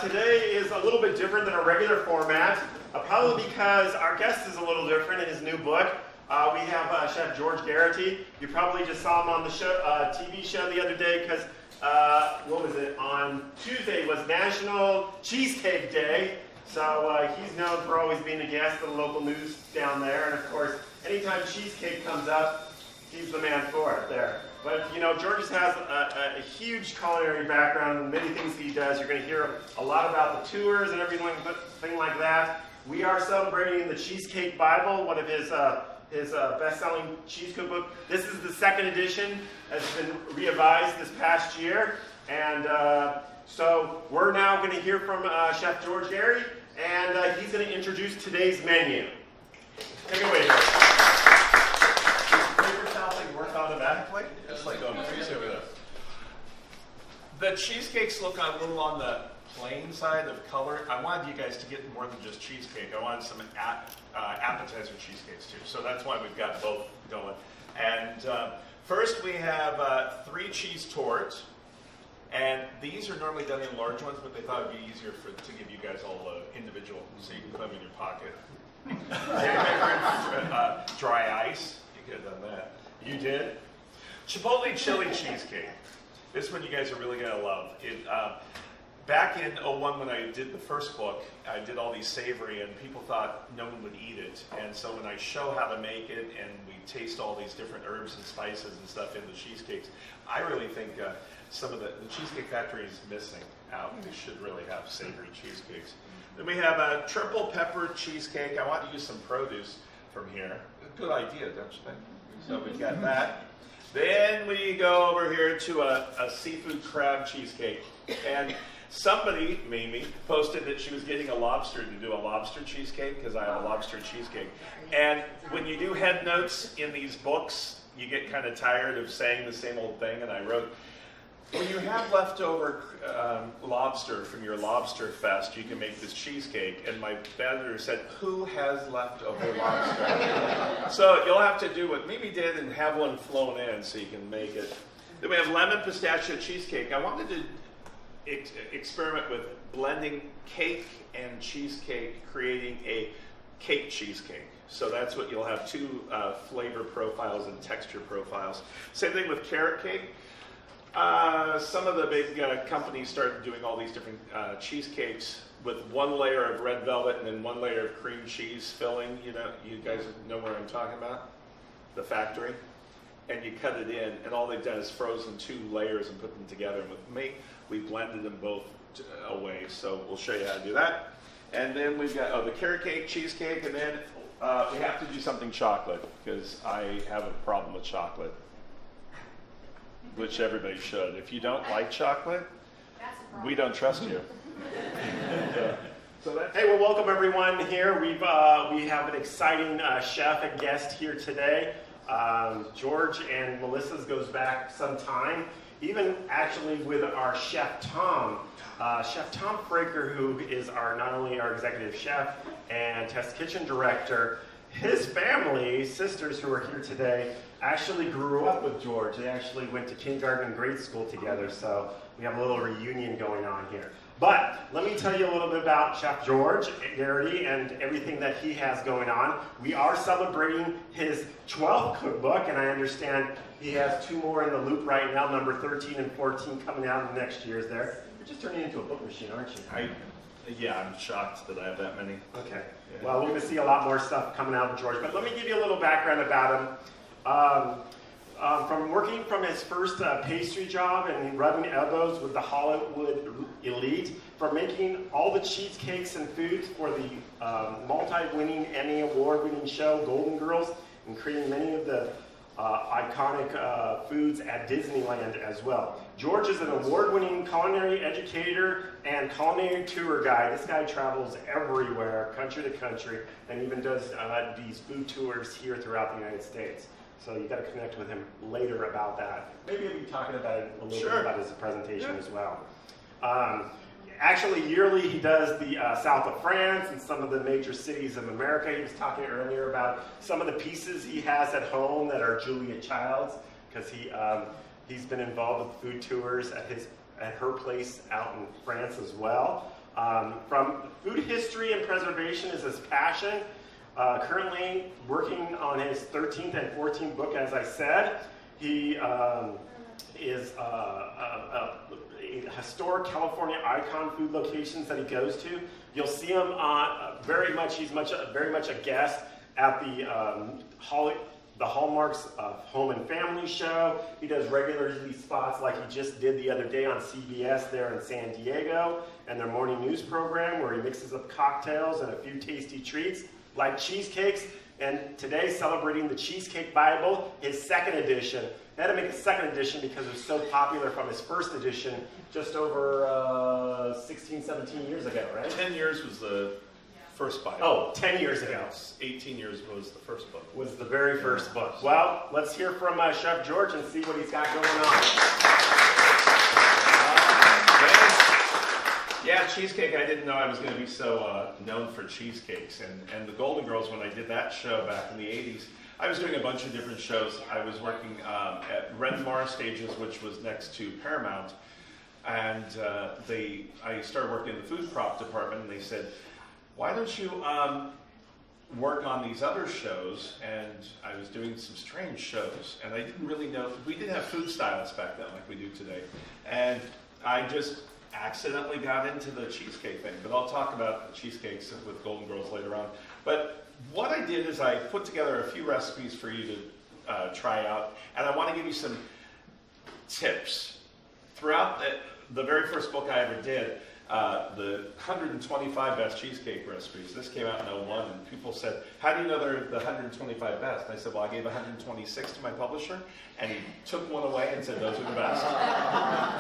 Today is a little bit different than our regular format, probably because our guest is a little different in his new book. We have Chef George Geary. You probably just saw him on the show, TV show the other day because, what was it, on Tuesday was National Cheesecake Day. So he's known for always being a guest of the local news down there. And of course, anytime cheesecake comes up, he's the man for it there. But you know, George has a huge culinary background and many things he does. You're going to hear a lot about the tours and everything like that. We are celebrating the Cheesecake Bible, one of his best-selling cheese cookbook. This is the second edition. It's been revised this past year. And so we're now going to hear from Chef George Geary, and he's going to introduce today's menu. Take it away, George. Does paper towel thing work automatically? It's like going crazy over there. The cheesecakes look a little on the plain side of color. I wanted you guys to get more than just cheesecake. I wanted some appetizer cheesecakes too. So that's why we've got both going. And first we have 3 cheese torts. And these are normally done in large ones, but they thought it'd be easier to give you guys all individual, so you can put them in your pocket. Dry ice. You could have done that. You did? Chipotle chili cheesecake. This one you guys are really going to love. Back in 2001 when I did the first book, I did all these savory and people thought no one would eat it. And so when I show how to make it and we taste all these different herbs and spices and stuff in the cheesecakes, I really think some of the Cheesecake Factory is missing out. They should really have savory cheesecakes. Then we have a triple pepper cheesecake. I want to use some produce from here. A good idea, don't you think? So we've got that. Then we go over here to a seafood crab cheesecake. And somebody, Mimi, posted that she was getting a lobster to do a lobster cheesecake because I have a lobster cheesecake. And when you do head notes in these books, you get kind of tired of saying the same old thing. And I wrote, when you have leftover lobster from your lobster fest, you can make this cheesecake. And my editor said, who has leftover lobster? So you'll have to do what Mimi did and have one flown in so you can make it. Then we have lemon pistachio cheesecake. I wanted to experiment with blending cake and cheesecake, creating a cake cheesecake. So that's what you'll have, 2 flavor profiles and texture profiles. Same thing with carrot cake. Some of the big companies started doing all these different cheesecakes with 1 layer of red velvet and then 1 layer of cream cheese filling. You know, you guys know what I'm talking about? The factory. And you cut it in, and all they've done is frozen 2 layers and put them together. And with me, we blended them both away. So we'll show you how to do that. And then we've got the carrot cake, cheesecake, and then we have to do something chocolate because I have a problem with chocolate. Which everybody should. If you don't like chocolate, we don't trust you. Hey, well, welcome everyone here. We have an exciting chef and guest here today. George and Melissa's goes back some time, even actually with our Chef Tom. Chef Tom Fraker, who is not only our executive chef and test kitchen director, his family, sisters who are here today, actually grew up with George. They actually went to kindergarten and grade school together, so we have a little reunion going on here. But let me tell you a little bit about Chef George Geary and everything that he has going on. We are celebrating his 12th cookbook, and I understand he has 2 more in the loop right now, number 13 and 14 coming out in the next years there. You're just turning into a book machine, aren't you? Yeah, I'm shocked that I have that many. Okay. Yeah. Well, we're going to see a lot more stuff coming out of George, but let me give you a little background about him. From working from his first pastry job and rubbing elbows with the Hollywood elite, from making all the cheesecakes and foods for the multi-winning Emmy Award-winning show Golden Girls, and creating many of the iconic foods at Disneyland as well. George is an award-winning culinary educator and culinary tour guide. This guy travels everywhere, country to country, and even does these food tours here throughout the United States. So you got to connect with him later about that. Maybe he'll be talking about it a little bit about his presentation as well. Actually, yearly he does the south of France and some of the major cities of America. He was talking earlier about some of the pieces he has at home that are Julia Child's, because he's been involved with food tours at her place out in France as well. From food history and preservation is his passion. Currently working on his 13th and 14th book, as I said. He is a historic California icon food locations that he goes to. You'll see him on very much a guest at the Hallmark's Home and Family show. He does regularly spots like he just did the other day on CBS there in San Diego, and their morning news program where he mixes up cocktails and a few tasty treats like cheesecakes. And today, celebrating the Cheesecake Bible, his second edition. They had to make a second edition because it was so popular from his first edition just over 16, 17 years ago, right? 10 years was the first Bible. Oh, 10 years ago. 18 years was the first book. Was the very first book. Well, let's hear from Chef George and see what he's got going on. Yeah, cheesecake, I didn't know I was going to be so known for cheesecakes. And the Golden Girls, when I did that show back in the 80s, I was doing a bunch of different shows. I was working at Ren Mar Stages, which was next to Paramount. And I started working in the food prop department, and they said, why don't you work on these other shows? And I was doing some strange shows, and I didn't really know. We didn't have food stylists back then like we do today. And I just accidentally got into the cheesecake thing, but I'll talk about the cheesecakes with Golden Girls later on. But what I did is I put together a few recipes for you to try out, and I want to give you some tips. Throughout the very first book I ever did, the 125 best cheesecake recipes, this came out in 2001, and people said, how do you know they're the 125 best? And I said, well, I gave 126 to my publisher, and he took one away and said, those are the best.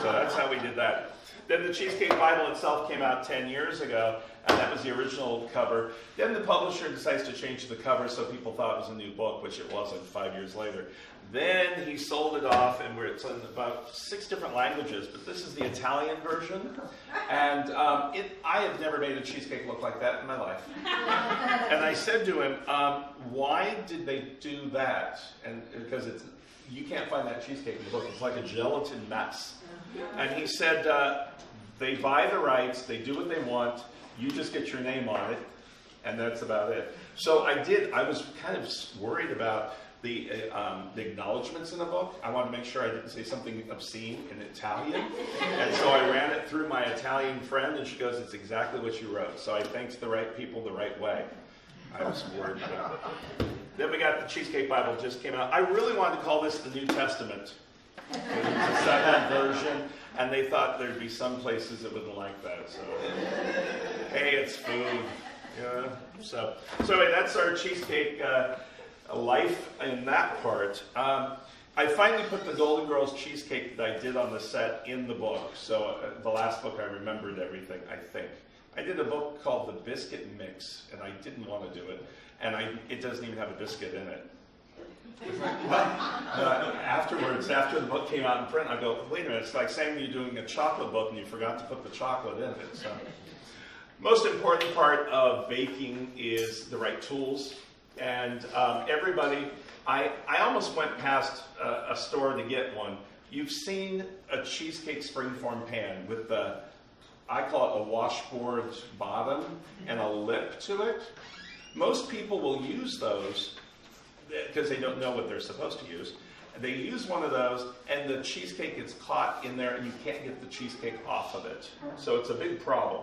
So that's how we did that. Then the Cheesecake Bible itself came out 10 years ago, and that was the original cover. Then the publisher decides to change the cover so people thought it was a new book, which it wasn't 5 years later. Then he sold it off, and it's in about 6 different languages, but this is the Italian version. And I have never made a cheesecake look like that in my life. And I said to him, why did they do that? And because you can't find that cheesecake in the book. It's like a gelatin mess. And he said, they buy the rights, they do what they want, you just get your name on it, and that's about it. So I was kind of worried about the acknowledgments in the book. I wanted to make sure I didn't say something obscene in Italian. And so I ran it through my Italian friend, and she goes, it's exactly what you wrote. So I thanked the right people the right way. I was worried about it. Then we got the Cheesecake Bible, just came out. I really wanted to call this the New Testament. It's a second version, and they thought there'd be some places that wouldn't like that. So, hey, it's food. Yeah. So anyway, that's our cheesecake life in that part. I finally put the Golden Girls cheesecake that I did on the set in the book. So the last book, I remembered everything, I think. I did a book called The Biscuit Mix, and I didn't want to do it, and it doesn't even have a biscuit in it. Afterwards, after the book came out in print, I go, wait a minute, it's like saying you're doing a chocolate book and you forgot to put the chocolate in it. So, most important part of baking is the right tools. And everybody, I almost went past a store to get one. You've seen a cheesecake springform pan with the, I call it a washboard bottom and a lip to it. Most people will use those because they don't know what they're supposed to use. They use one of those, and the cheesecake gets caught in there, and you can't get the cheesecake off of it. So it's a big problem.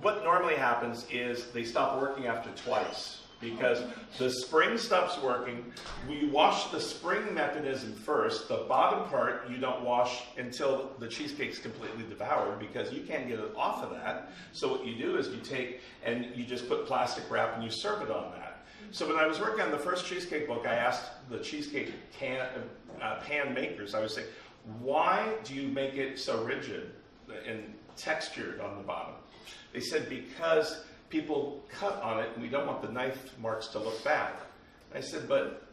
What normally happens is they stop working after twice, because the spring stops working. We wash the spring mechanism first. The bottom part you don't wash until the cheesecake's completely devoured, because you can't get it off of that. So what you do is you take and you just put plastic wrap and you serve it on that. So when I was working on the first cheesecake book, I asked the cheesecake pan makers, I was saying, why do you make it so rigid and textured on the bottom? They said, because people cut on it and we don't want the knife marks to look bad. I said, but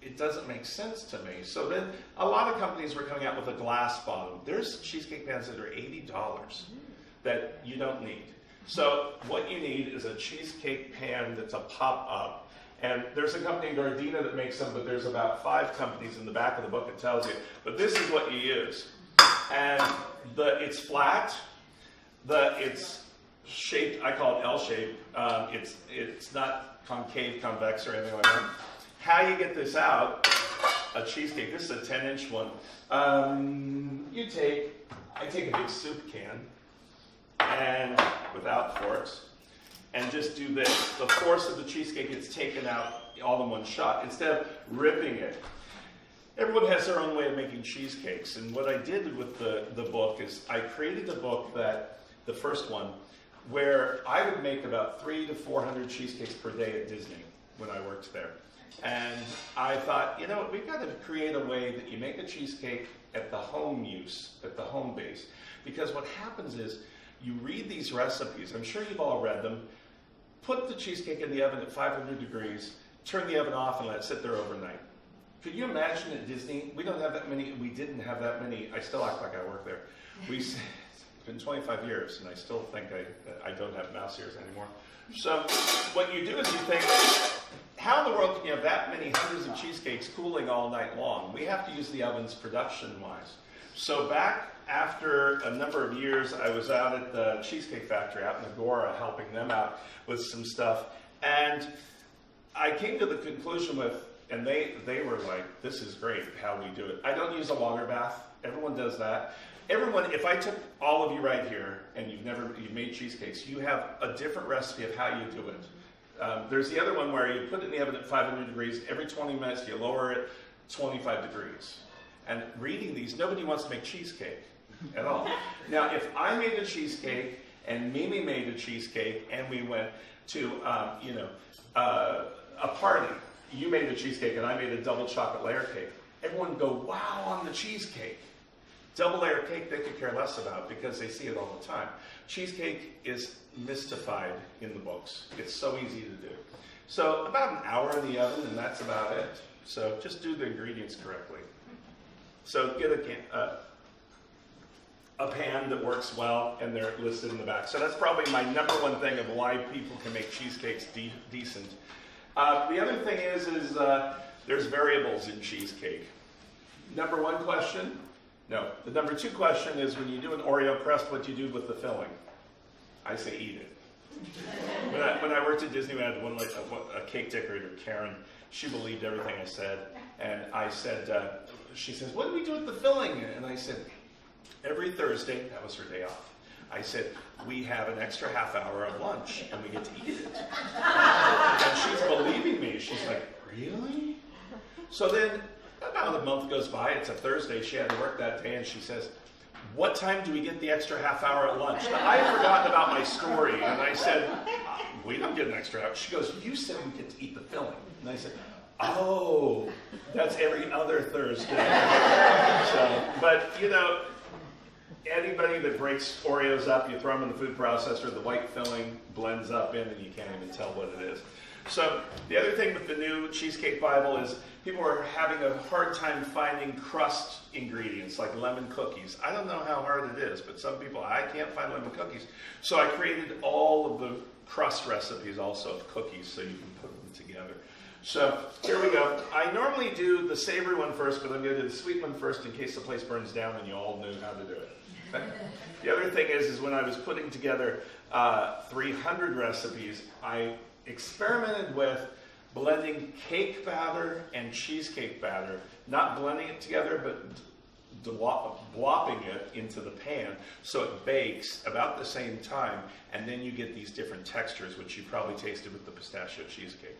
it doesn't make sense to me. So then a lot of companies were coming out with a glass bottom. There's cheesecake pans that are $80 that you don't need. So what you need is a cheesecake pan that's a pop-up. And there's a company in Gardena that makes them, but there's about 5 companies in the back of the book that tells you. But this is what you use. And it's flat. It's shaped, I call it L-shaped. It's not concave, convex, or anything like that. How you get this out, a cheesecake, this is a 10-inch one. I take a big soup can, and without forks, and just do this. The force of the cheesecake gets taken out all in one shot, instead of ripping it. Everyone has their own way of making cheesecakes, and what I did with the book is I created a book that, the first one, where I would make about 300 to 400 cheesecakes per day at Disney when I worked there. And I thought, you know, we've got to create a way that you make a cheesecake at the home use, at the home base. Because what happens is, you read these recipes, I'm sure you've all read them, put the cheesecake in the oven at 500 degrees, turn the oven off and let it sit there overnight. Could you imagine at Disney, we didn't have that many, I still act like I work there. It's been 25 years and I still think I don't have mouse ears anymore. So what you do is you think, how in the world can you have that many hundreds of cheesecakes cooling all night long? We have to use the ovens production-wise. So back after a number of years, I was out at the Cheesecake Factory out in Agora helping them out with some stuff. And I came to the conclusion with, and they were like, this is great how we do it. I don't use a water bath. Everyone does that. Everyone, if I took all of you right here and you've made cheesecakes, you have a different recipe of how you do it. There's the other one where you put it in the oven at 500 degrees. Every 20 minutes, you lower it 25 degrees. And reading these, nobody wants to make cheesecake at all. Now, if I made a cheesecake and Mimi made a cheesecake and we went to, a party, you made a cheesecake and I made a double chocolate layer cake, everyone would go, wow, on the cheesecake. Double layer cake, they could care less about because they see it all the time. Cheesecake is mystified in the books. It's so easy to do. So about an hour in the oven, and that's about it. So just do the ingredients correctly. So get a pan that works well, and they're listed in the back. So that's probably my number one thing of why people can make cheesecakes decent. The other thing is there's variables in cheesecake. Number one question. No. The number two question is, when you do an Oreo crust, what do you do with the filling? I say eat it. When I worked at Disney, we had a cake decorator, Karen. She believed everything I said. And I said, she says, what do we do with the filling? And I said, every Thursday, that was her day off, I said, we have an extra half hour of lunch and we get to eat it. And she's believing me. She's like, really? So then, about a month goes by, it's a Thursday, she had to work that day, and she says, what time do we get the extra half hour at lunch? Now, I had forgotten about my story, and I said, we don't get an extra hour. She goes, you said we get to eat the filling. And I said, oh, that's every other Thursday. But, anybody that breaks Oreos up, you throw them in the food processor, the white filling blends up in, and you can't even tell what it is. So the other thing with the new Cheesecake Bible is people are having a hard time finding crust ingredients like lemon cookies. I don't know how hard it is, but some people, I can't find lemon cookies. So I created all of the crust recipes also of cookies so you can put them together. So here we go. I normally do the savory one first, but I'm going to do the sweet one first in case the place burns down and you all know how to do it. Okay? The other thing is when I was putting together 300 recipes, I experimented with blending cake batter and cheesecake batter, not blending it together, but blopping it into the pan so it bakes about the same time, and then you get these different textures, which you probably tasted with the pistachio cheesecake.